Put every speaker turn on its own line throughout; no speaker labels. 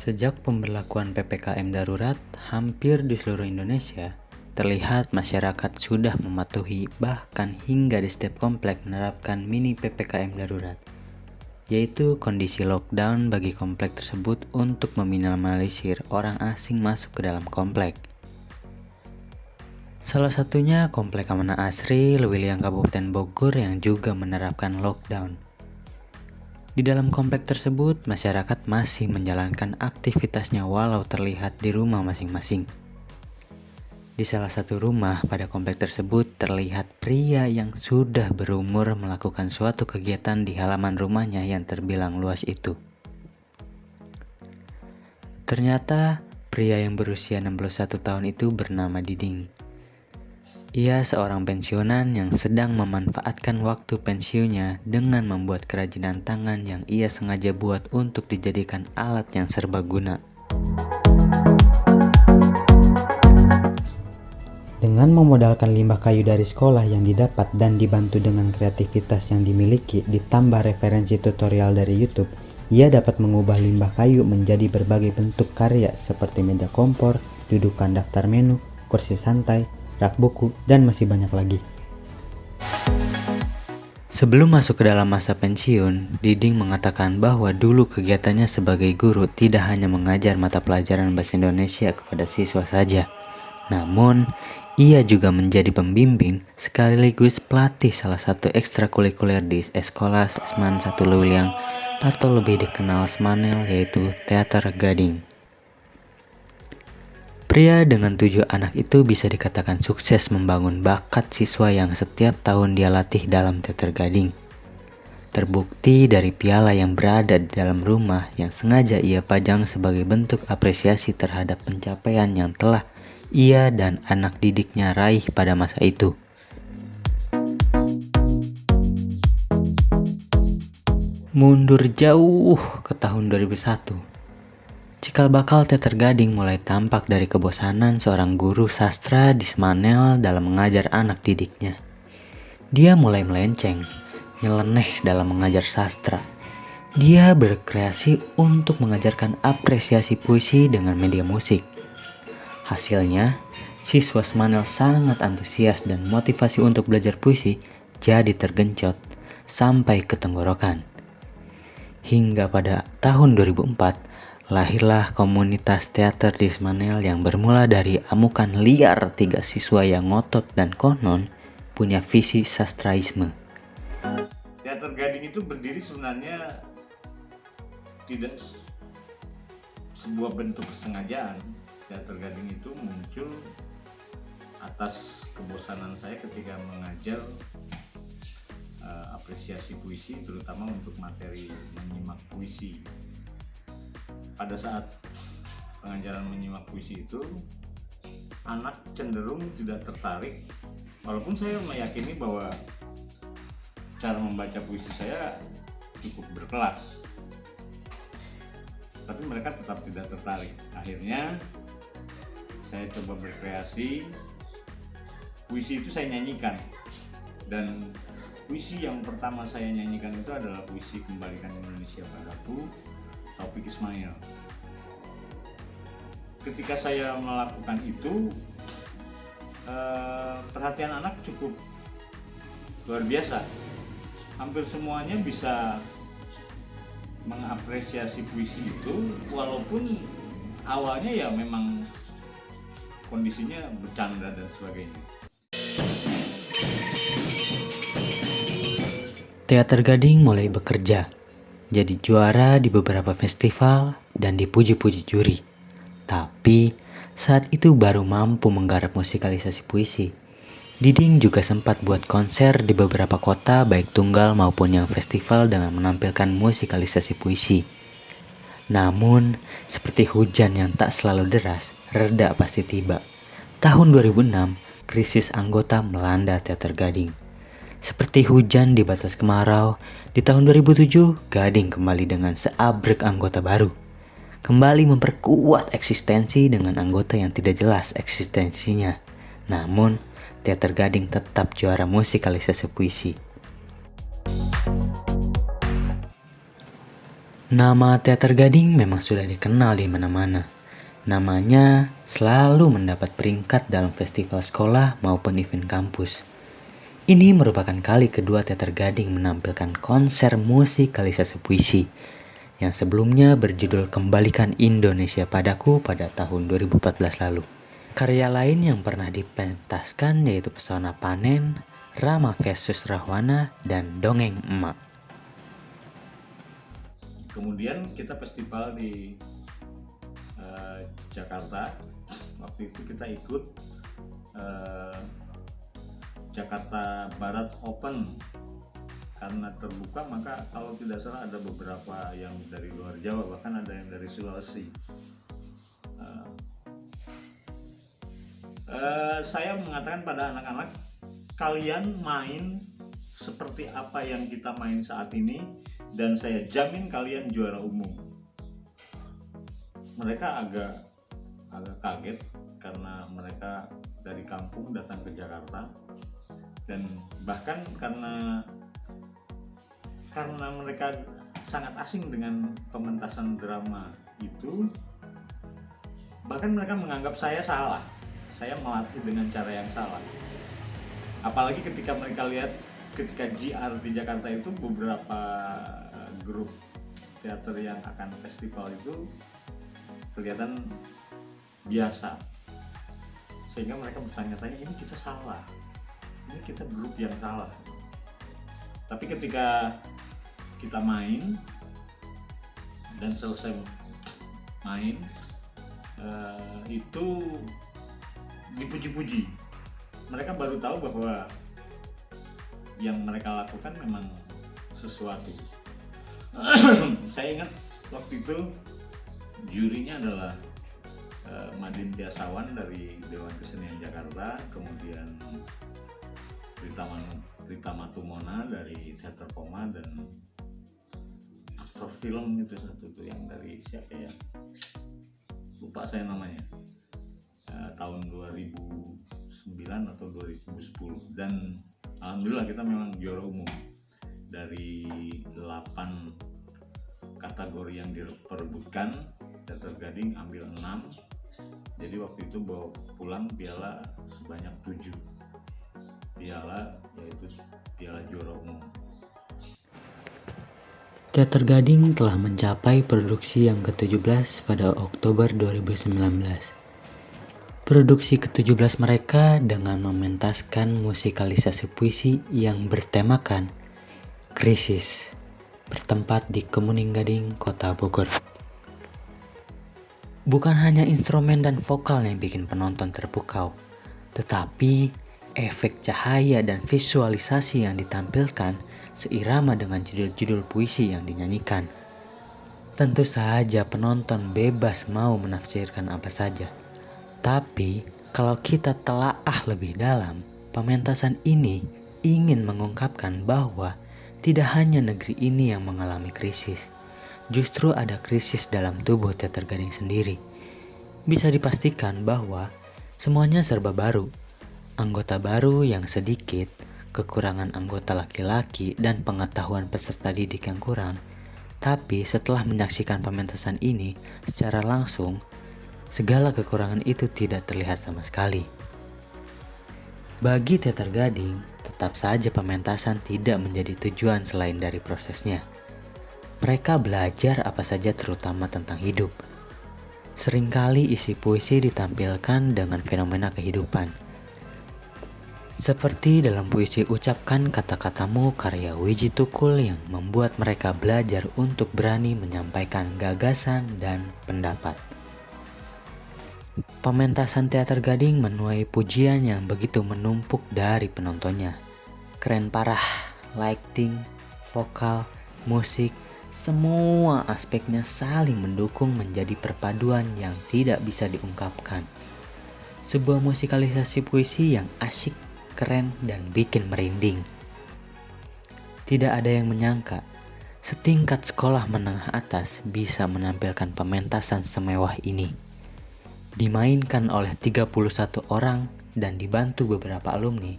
Sejak pemberlakuan PPKM darurat hampir di seluruh Indonesia, terlihat masyarakat sudah mematuhi bahkan hingga di setiap komplek menerapkan mini PPKM darurat, yaitu kondisi lockdown bagi komplek tersebut untuk meminimalisir orang asing masuk ke dalam komplek. Salah satunya Komplek Amanah Asri, Lewiliang, Kabupaten Bogor yang juga menerapkan lockdown. Di dalam komplek tersebut, masyarakat masih menjalankan aktivitasnya walau terlihat di rumah masing-masing. Di salah satu rumah pada komplek tersebut terlihat pria yang sudah berumur melakukan suatu kegiatan di halaman rumahnya yang terbilang luas itu. Ternyata pria yang berusia 61 tahun itu bernama Diding. Ia seorang pensiunan yang sedang memanfaatkan waktu pensiunnya dengan membuat kerajinan tangan yang ia sengaja buat untuk dijadikan alat yang serbaguna.
Dengan memodalkan limbah kayu dari sekolah yang didapat dan dibantu dengan kreativitas yang dimiliki ditambah referensi tutorial dari YouTube, ia dapat mengubah limbah kayu menjadi berbagai bentuk karya seperti meja kompor, dudukan daftar menu, kursi santai, rak buku, dan masih banyak lagi.
Sebelum masuk ke dalam masa pensiun, Diding mengatakan bahwa dulu kegiatannya sebagai guru tidak hanya mengajar mata pelajaran bahasa Indonesia kepada siswa saja, namun ia juga menjadi pembimbing sekaligus pelatih salah satu ekstrakurikuler di Sekolah Asman 1 Lewiliang atau lebih dikenal Smanel, yaitu Teater Gading. Pria dengan 7 anak itu bisa dikatakan sukses membangun bakat siswa yang setiap tahun dia latih dalam Teater Gading. Terbukti dari piala yang berada di dalam rumah yang sengaja ia pajang sebagai bentuk apresiasi terhadap pencapaian yang telah ia dan anak didiknya raih pada masa itu. Mundur jauh ke tahun 2001. Cikal bakal Teater Gading mulai tampak dari kebosanan seorang guru sastra di Smanel dalam mengajar anak didiknya. Dia mulai melenceng, nyeleneh dalam mengajar sastra. Dia berkreasi untuk mengajarkan apresiasi puisi dengan media musik. Hasilnya, siswa Smanel sangat antusias dan motivasi untuk belajar puisi jadi tergencot sampai ke tenggorokan. Hingga pada tahun 2004, lahirlah komunitas teater di Smanel yang bermula dari amukan liar 3 siswa yang ngotot dan konon punya visi sastraisme.
Teater Gading itu berdiri sebenarnya tidak sebuah bentuk kesengajaan. Teater Gading itu muncul atas kebosanan saya ketika mengajar apresiasi puisi, terutama untuk materi menyimak puisi. Pada saat pengajaran menyimak puisi itu, anak cenderung tidak tertarik, walaupun saya meyakini bahwa cara membaca puisi saya cukup berkelas, tapi mereka tetap tidak tertarik. Akhirnya saya coba berkreasi, puisi itu saya nyanyikan, dan puisi yang pertama saya nyanyikan itu adalah puisi Kembalikan Indonesia Padaku, Taufik Ismail. Ketika saya melakukan itu, perhatian anak cukup luar biasa. Hampir semuanya bisa mengapresiasi puisi itu, walaupun awalnya ya memang kondisinya bercanda dan sebagainya.
Teater Gading mulai bekerja, jadi juara di beberapa festival dan dipuji-puji juri. Tapi saat itu baru mampu menggarap musikalisasi puisi. Diding juga sempat buat konser di beberapa kota baik tunggal maupun yang festival dengan menampilkan musikalisasi puisi. Namun, seperti hujan yang tak selalu deras, reda pasti tiba. Tahun 2006, krisis anggota melanda Teater Gading. Seperti hujan di batas kemarau, di tahun 2007, Gading kembali dengan seabrek anggota baru. Kembali memperkuat eksistensi dengan anggota yang tidak jelas eksistensinya. Namun, Teater Gading tetap juara musikalisasi puisi. Nama Teater Gading memang sudah dikenal di mana-mana. Namanya selalu mendapat peringkat dalam festival sekolah maupun event kampus. Ini merupakan kali kedua Teater Gading menampilkan konser musikalisasi puisi yang sebelumnya berjudul Kembalikan Indonesia Padaku pada tahun 2014 lalu. Karya lain yang pernah dipentaskan yaitu Pesona Panen, Rama versus Rahwana, dan Dongeng Emak.
Kemudian kita festival di Jakarta. Waktu itu kita ikut Jakarta Barat Open. Karena terbuka, maka kalau tidak salah ada beberapa yang dari luar Jawa, bahkan ada yang dari Sulawesi. Saya mengatakan pada anak-anak, kalian main seperti apa yang kita main saat ini, dan saya jamin kalian juara umum. Mereka agak kaget karena mereka dari kampung datang ke Jakarta, dan bahkan karena mereka sangat asing dengan pementasan drama itu, bahkan mereka menganggap saya salah. Saya melatih dengan cara yang salah. Apalagi ketika mereka lihat ketika GR di Jakarta itu beberapa grup teater yang akan festival itu kelihatan biasa, sehingga mereka bertanya-tanya, ini kita salah, ini kita grup yang salah. Tapi ketika kita main dan selesai main, itu dipuji-puji. Mereka baru tahu bahwa yang mereka lakukan memang sesuatu. Saya ingat waktu itu jurinya adalah Madin Tiasawan dari Dewan Kesenian Jakarta, kemudian Rita Matumona dari Teater Koma, dan aktor film itu satu tuh yang dari siapa ya, lupa saya namanya, tahun 2009 atau 2010. Dan alhamdulillah kita memang juara umum. Dari 8 kategori yang diperebutkan, Teater Gading ambil 6. Jadi waktu itu bawa pulang piala sebanyak 7 piala, yaitu piala juara umum.
Teater Gading telah mencapai produksi yang ke-17 pada Oktober 2019. Produksi ke-17 mereka dengan mementaskan musikalisasi puisi yang bertemakan krisis, bertempat di Kemuning Gading, Kota Bogor. Bukan hanya instrumen dan vokal yang bikin penonton terpukau, tetapi efek cahaya dan visualisasi yang ditampilkan seirama dengan judul-judul puisi yang dinyanyikan. Tentu saja penonton bebas mau menafsirkan apa saja. Tapi kalau kita telaah lebih dalam, pementasan ini ingin mengungkapkan bahwa tidak hanya negeri ini yang mengalami krisis. Justru ada krisis dalam tubuh Teater Gading sendiri. Bisa dipastikan bahwa semuanya serba baru. Anggota baru yang sedikit, kekurangan anggota laki-laki, dan pengetahuan peserta didik yang kurang. Tapi setelah menyaksikan pementasan ini secara langsung, segala kekurangan itu tidak terlihat sama sekali. Bagi Teater Gading, tetap saja pementasan tidak menjadi tujuan selain dari prosesnya. Mereka belajar apa saja terutama tentang hidup. Seringkali isi puisi ditampilkan dengan fenomena kehidupan. Seperti dalam puisi Ucapkan Kata-Katamu karya Wiji Tukul yang membuat mereka belajar untuk berani menyampaikan gagasan dan pendapat. Pementasan Teater Gading menuai pujian yang begitu menumpuk dari penontonnya. Keren parah, lighting, vokal, musik, semua aspeknya saling mendukung menjadi perpaduan yang tidak bisa diungkapkan. Sebuah musikalisasi puisi yang asyik, keren, dan bikin merinding. Tidak ada yang menyangka setingkat sekolah menengah atas bisa menampilkan pementasan semewah ini. Dimainkan oleh 31 orang dan dibantu beberapa alumni.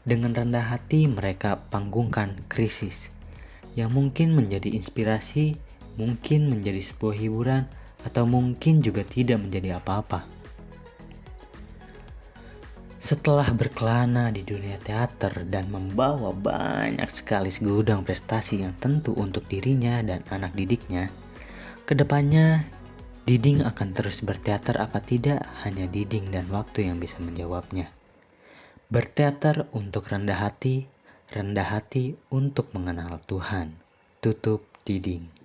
Dengan rendah hati mereka panggungkan krisis yang mungkin menjadi inspirasi mungkin menjadi sebuah hiburan, atau mungkin juga tidak menjadi apa-apa. Setelah berkelana di dunia teater dan membawa banyak sekali segudang prestasi yang tentu untuk dirinya dan anak didiknya, kedepannya Diding akan terus berteater apa tidak, hanya Diding dan waktu yang bisa menjawabnya. Berteater untuk rendah hati untuk mengenal Tuhan. Tutup Diding.